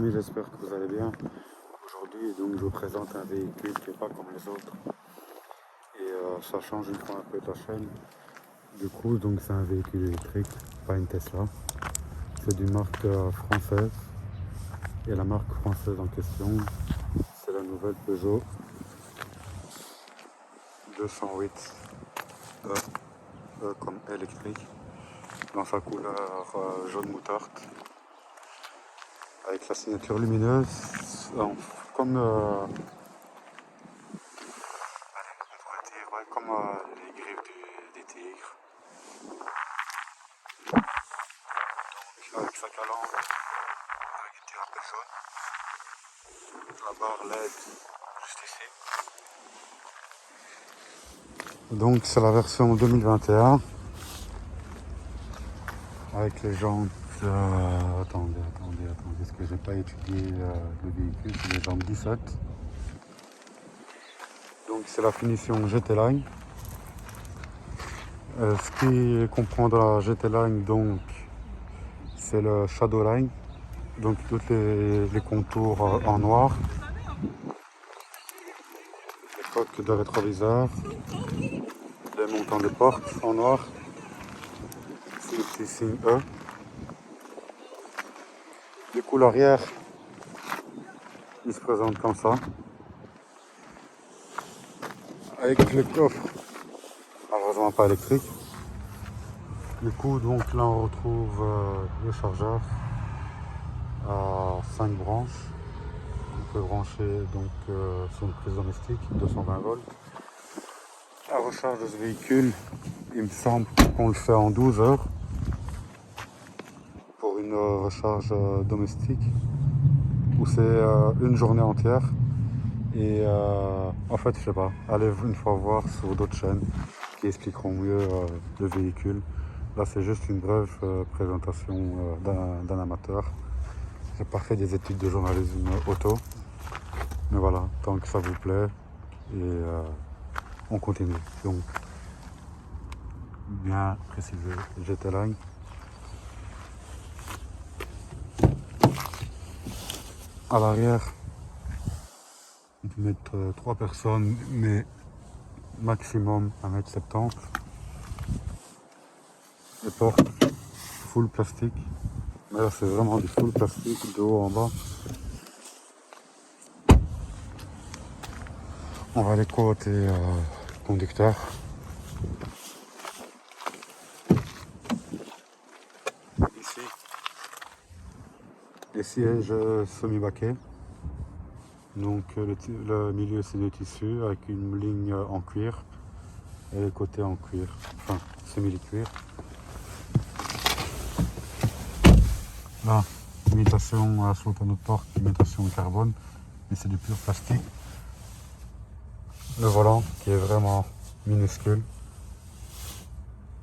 amis, j'espère que vous allez bien. Aujourd'hui, donc, je vous présente un véhicule qui n'est pas comme les autres. Et ça change une fois un peu ta chaîne. Du coup, donc c'est un véhicule électrique, pas une Tesla. C'est d'une marque française. Et la marque française en question, c'est la nouvelle Peugeot 208 comme électrique, dans sa couleur jaune moutarde, avec la signature lumineuse, comme comme les griffes des tigres, avec sa calandre, avec une tire un peu jaune, la barre LED juste ici. Donc c'est la version 2021 avec les jantes. Attendez, parce que j'ai pas étudié le véhicule, c'est les jantes 17. Donc c'est la finition GT Line. Ce qui comprend dans la GT Line, donc c'est le Shadow Line, donc tous les contours en noir, les coques de rétroviseur, les montants des portes en noir, c'est le petit signe E. Du coup l'arrière il se présente comme ça, avec le coffre, malheureusement pas électrique. Du coup donc là on retrouve le chargeur à 5 branches. On peut brancher donc sur une prise domestique 220 volts. La recharge de ce véhicule, il me semble qu'on le fait en 12 heures pour une recharge domestique, ou c'est une journée entière. Et en fait, je sais pas, allez une fois voir sur d'autres chaînes qui expliqueront mieux le véhicule. Là, c'est juste une brève présentation d'un amateur. J'ai pas fait des études de journalisme auto, mais voilà, tant que ça vous plaît, et on continue. Donc, bien précisé, GT Line. À l'arrière, on peut mettre 3 personnes, mais maximum 1m70. Les portes full plastique. Mais là, c'est vraiment du full plastique de haut en bas. On va aller côté conducteur. Ici, les sièges semi-baquets. Donc le milieu c'est de tissu avec une ligne en cuir et les côtés en cuir, enfin semi-cuir. Là, imitation à sur notre porte, imitation carbone, mais c'est du pur plastique. Le volant qui est vraiment minuscule,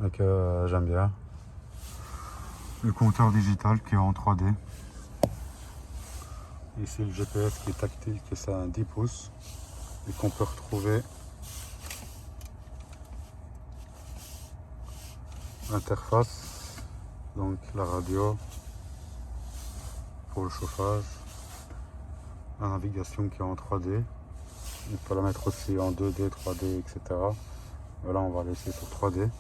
donc j'aime bien. Le compteur digital qui est en 3D. Ici le GPS qui est tactile, qui est à 10 pouces et qu'on peut retrouver. L'interface, donc la radio pour le chauffage, la navigation qui est en 3D. On peut la mettre aussi en 2D, 3D, etc. Là on va laisser sur 3D.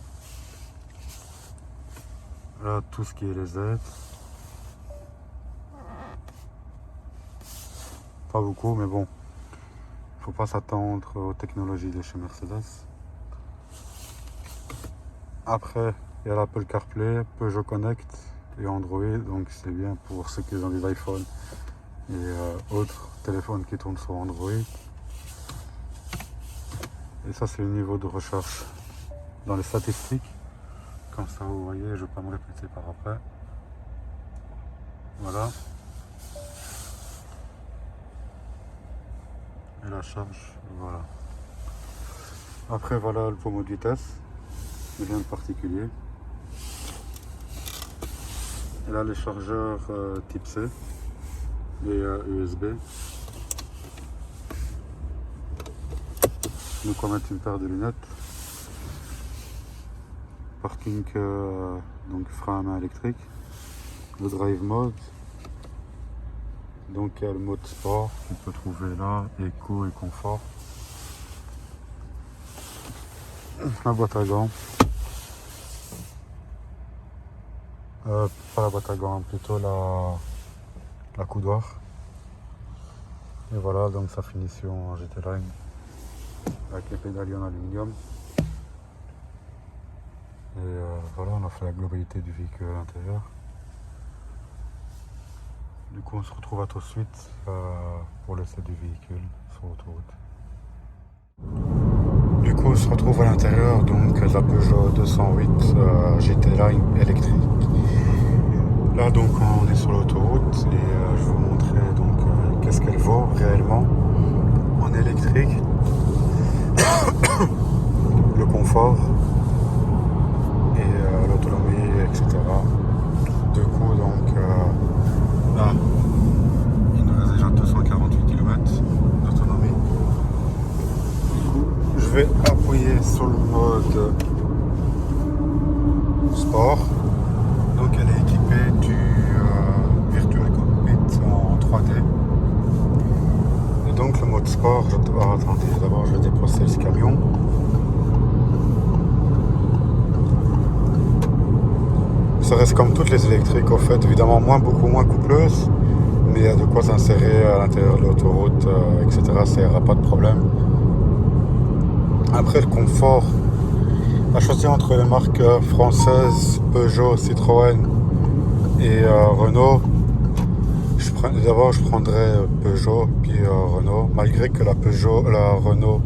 Là tout ce qui est les aides. Pas beaucoup, mais bon, il faut pas s'attendre aux technologies de chez Mercedes. Après, il y a l'Apple CarPlay, Peugeot Connect et Android, donc c'est bien pour ceux qui ont des iPhones et autres téléphones qui tournent sur Android. Et ça, c'est le niveau de recherche dans les statistiques. Comme ça, vous voyez, je ne vais pas me répéter par après. Voilà. Et la charge, voilà. Après, voilà le pommeau de vitesse, rien de particulier. Et là, les chargeurs type C et USB. Nous on mettre une paire de lunettes. Parking, donc frein à main électrique. Le drive mode. Donc il y a le mode sport qu'on peut trouver là, éco et confort. La boîte à gants. Pas la boîte à gants, plutôt la coudoir. Et voilà donc sa finition en GT Line avec les pédaliers en aluminium. Et voilà, on a fait la globalité du véhicule à l'intérieur. Du coup on se retrouve à tout de suite pour l'essai du véhicule sur l'autoroute. Du coup on se retrouve à l'intérieur donc la Peugeot 208 GT Line électrique. Là donc on est sur l'autoroute et je vais vous montrer donc qu'est-ce qu'elle vaut réellement en électrique, le confort et l'autonomie, etc. Du coup donc là il nous reste déjà 248 km d'autonomie. Du coup je vais appuyer sur le mode sport. Donc elle est équipée du Virtual Cockpit en 3D. Et donc le mode sport, attendez, d'abord je vais déplacer ce camion. Ça reste comme toutes les électriques au fait, évidemment beaucoup moins coupleuse, mais il y a de quoi s'insérer à l'intérieur de l'autoroute, etc. Ça n'aura pas de problème. Après le confort, à choisir entre les marques françaises, Peugeot, Citroën et Renault, d'abord je prendrais Peugeot puis Renault, malgré que la Renault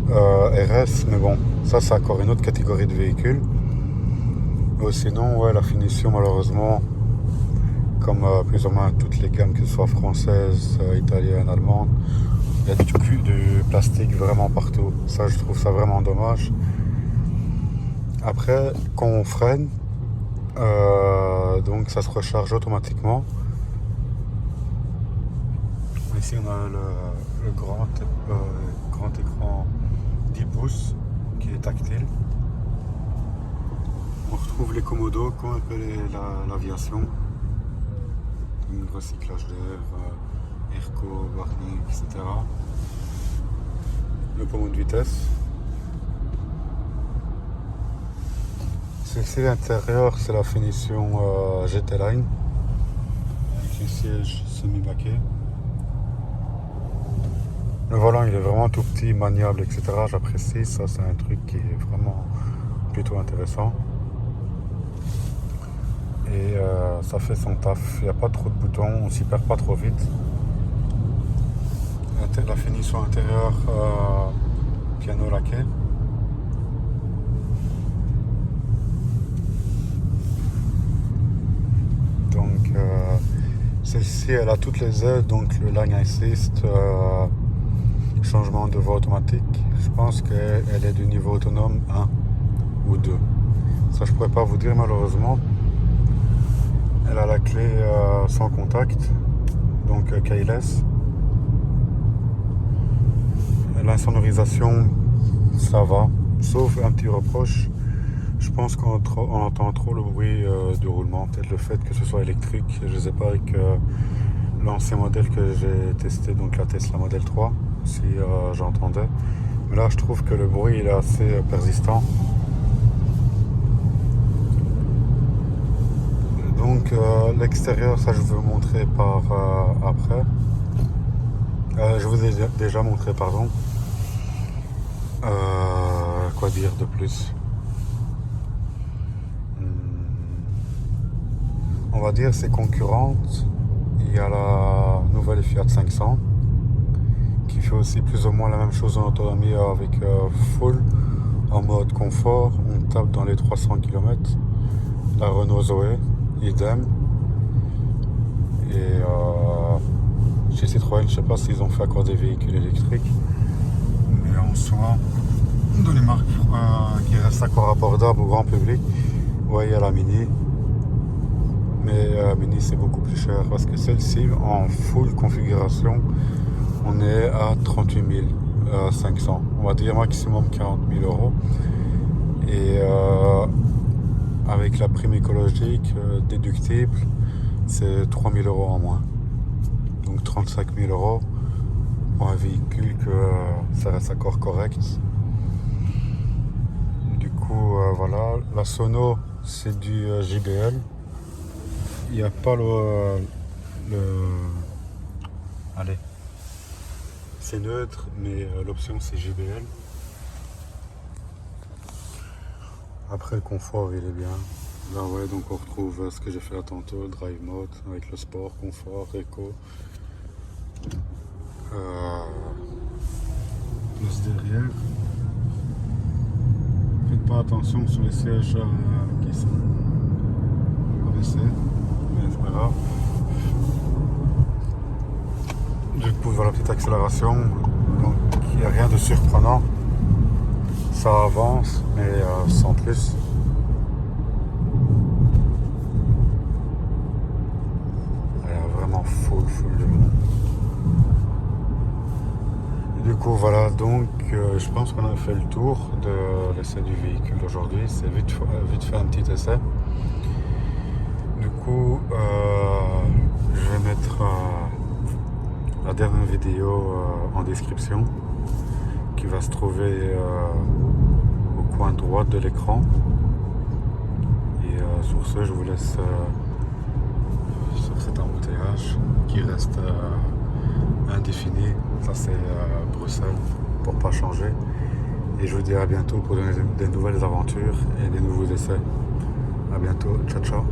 RS, mais bon, ça c'est encore une autre catégorie de véhicules. Sinon, ouais, la finition malheureusement, comme plus ou moins toutes les gammes, que ce soit françaises, italiennes, allemandes, il y a du plastique vraiment partout. Ça, je trouve ça vraiment dommage. Après, quand on freine, donc ça se recharge automatiquement. Ici, on a le grand écran 10 pouces qui est tactile. On retrouve les commodos, comme un peu l'aviation. Recyclage d'air, airco, warning, etc. Le pommeau de vitesse. Ceci, l'intérieur, c'est la finition GT Line. Avec les sièges semi-baquets. Le volant, il est vraiment tout petit, maniable, etc. J'apprécie, ça c'est un truc qui est vraiment plutôt intéressant. Et ça fait son taf, il n'y a pas trop de boutons, on s'y perd pas trop vite. La finition intérieure piano laqué. Donc celle-ci elle a toutes les aides, donc le Line Assist, changement de voie automatique. Je pense qu'elle est du niveau autonome 1 ou 2. Ça je pourrais pas vous dire malheureusement. Elle a la clé sans contact, donc keyless. L'insonorisation, ça va, sauf un petit reproche. Je pense qu'on entend trop le bruit du roulement. Peut-être le fait que ce soit électrique. Je ne sais pas avec l'ancien modèle que j'ai testé, donc la Tesla Model 3, si j'entendais. Mais là, je trouve que le bruit il est assez persistant. Donc l'extérieur, ça je vais vous montrer par après. Je vous ai déjà montré, pardon. Quoi dire de plus? On va dire ses concurrentes. Il y a la nouvelle Fiat 500 qui fait aussi plus ou moins la même chose en autonomie avec full en mode confort. On tape dans les 300 km. La Renault Zoé, idem. Et chez Citroën, je sais pas s'ils ont fait encore des véhicules électriques, mais en soi, dans les marques qui restent encore abordables au grand public, ouais, il y a la Mini. Mais Mini c'est beaucoup plus cher parce que celle-ci en full configuration on est à 38 500, on va dire maximum 40 000 euros, et avec la prime écologique déductible c'est 3 000 euros en moins. donc 35 000 euros pour un véhicule que ça reste encore correct. Du coup, voilà, la sono c'est du JBL. Il n'y a pas allez, c'est neutre, mais l'option c'est JBL. Après le confort il est bien. Là ouais, donc on retrouve ce que j'ai fait là tantôt, drive mode avec le sport, confort, éco. Plus derrière. Faites pas attention sur les sièges qui sont abaissés, mais c'est pas grave. Du coup voilà, petite accélération, donc il n'y a rien de surprenant. Ça avance, mais sans plus. Il y a vraiment full de monde. Du coup voilà, donc je pense qu'on a fait le tour de l'essai du véhicule d'aujourd'hui. C'est vite fait un petit essai. Du coup je vais mettre la dernière vidéo en description, qui va se trouver au coin droit de l'écran. Et sur ce, je vous laisse sur cet embouteillage qui reste indéfini. Ça c'est Bruxelles, pour pas changer. Et je vous dis à bientôt pour des nouvelles aventures et des nouveaux essais. À bientôt, ciao ciao.